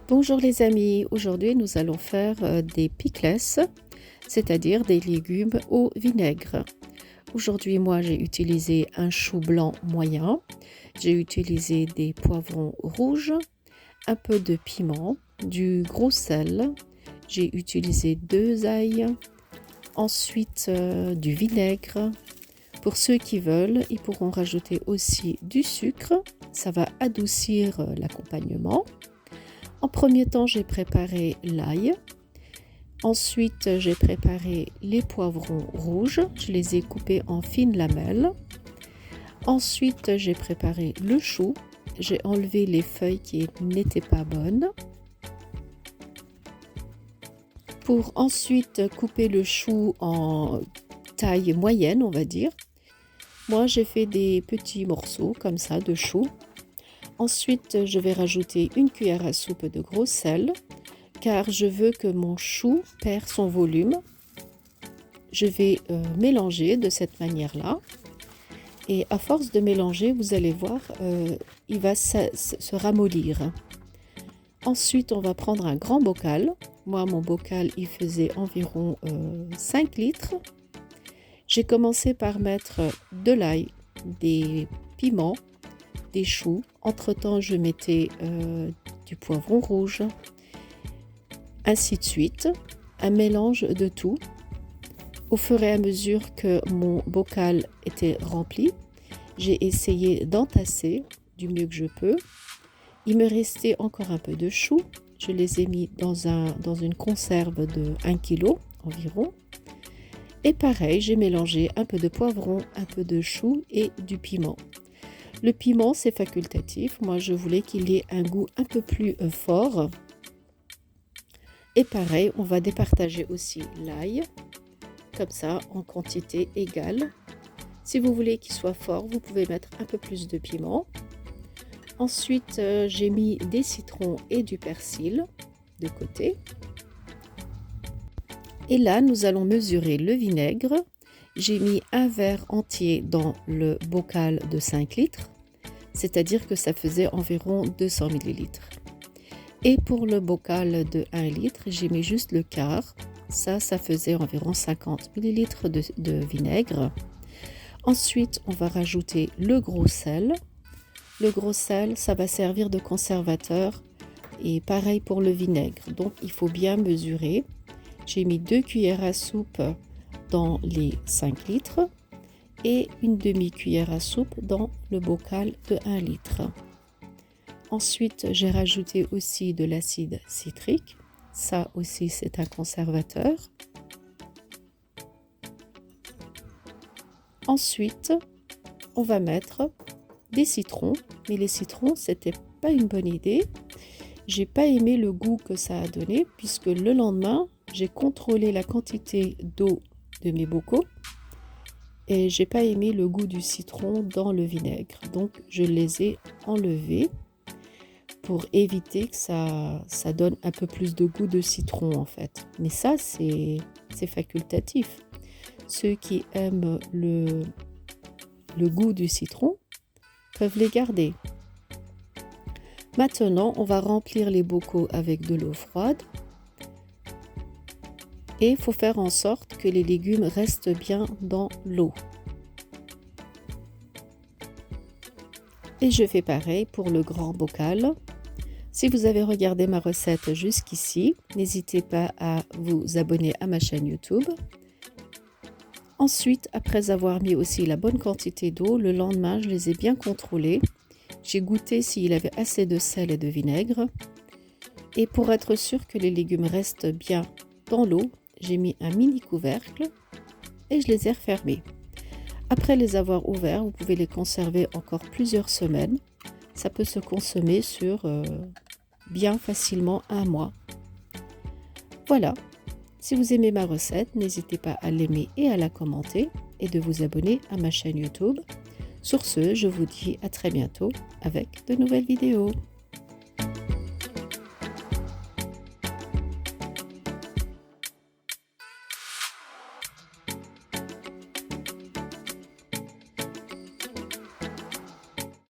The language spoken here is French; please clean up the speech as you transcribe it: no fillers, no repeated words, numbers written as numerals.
Bonjour les amis, aujourd'hui nous allons faire des pickles, c'est-à-dire des légumes au vinaigre. Aujourd'hui moi j'ai utilisé un chou blanc moyen, j'ai utilisé des poivrons rouges, un peu de piment, du gros sel, j'ai utilisé 2 ails, ensuite du vinaigre. Pour ceux qui veulent, ils pourront rajouter aussi du sucre, ça va adoucir l'accompagnement. En premier temps, j'ai préparé l'ail. Ensuite, j'ai préparé les poivrons rouges. Je les ai coupés en fines lamelles. Ensuite, j'ai préparé le chou. J'ai enlevé les feuilles qui n'étaient pas bonnes. Pour ensuite couper le chou en taille moyenne, on va dire. Moi, j'ai fait des petits morceaux comme ça de chou. Ensuite, je vais rajouter une cuillère à soupe de gros sel, car je veux que mon chou perd son volume. Je vais mélanger de cette manière-là. Et à force de mélanger, vous allez voir, il va se ramollir. Ensuite, on va prendre un grand bocal. Moi, mon bocal, il faisait environ 5 litres. J'ai commencé par mettre de l'ail, des piments, des choux. Entre-temps, je mettais du poivron rouge, ainsi de suite, un mélange de tout. Au fur et à mesure que mon bocal était rempli, j'ai essayé d'entasser du mieux que je peux. Il me restait encore un peu de choux. Je les ai mis dans une conserve de 1 kg environ. Et pareil, j'ai mélangé un peu de poivron, un peu de choux et du piment. Le piment, c'est facultatif. Moi, je voulais qu'il y ait un goût un peu plus fort. Et pareil, on va départager aussi l'ail, comme ça, en quantité égale. Si vous voulez qu'il soit fort, vous pouvez mettre un peu plus de piment. Ensuite, j'ai mis des citrons et du persil de côté. Et là, nous allons mesurer le vinaigre. J'ai mis un verre entier dans le bocal de 5 litres, c'est-à-dire que ça faisait environ 200 ml. Et pour le bocal de 1 litre, j'ai mis juste le quart. Ça faisait environ 50 ml de vinaigre. Ensuite, on va rajouter le gros sel. Le gros sel, ça va servir de conservateur. Et pareil pour le vinaigre. Donc, il faut bien mesurer. J'ai mis 2 cuillères à soupe dans les 5 litres et une demi-cuillère à soupe dans le bocal de 1 litre. Ensuite, j'ai rajouté aussi de l'acide citrique. Ça aussi, c'est un conservateur. Ensuite, on va mettre des citrons. Mais les citrons, c'était pas une bonne idée. J'ai pas aimé le goût que ça a donné puisque le lendemain, j'ai contrôlé la quantité d'eau de mes bocaux et j'ai pas aimé le goût du citron dans le vinaigre. Donc, je les ai enlevés pour éviter que ça donne un peu plus de goût de citron en fait. Mais ça, c'est facultatif. Ceux qui aiment le goût du citron peuvent les garder. Maintenant, on va remplir les bocaux avec de l'eau froide. Et il faut faire en sorte que les légumes restent bien dans l'eau. Et je fais pareil pour le grand bocal. Si vous avez regardé ma recette jusqu'ici, n'hésitez pas à vous abonner à ma chaîne YouTube. Ensuite, après avoir mis aussi la bonne quantité d'eau, le lendemain, je les ai bien contrôlés. J'ai goûté s'il avait assez de sel et de vinaigre. Et pour être sûr que les légumes restent bien dans l'eau, j'ai mis un mini couvercle et je les ai refermés. Après les avoir ouverts, vous pouvez les conserver encore plusieurs semaines. Ça peut se consommer sur bien facilement 1 mois. Voilà. Si vous aimez ma recette, n'hésitez pas à l'aimer et à la commenter et de vous abonner à ma chaîne YouTube. Sur ce, je vous dis à très bientôt avec de nouvelles vidéos.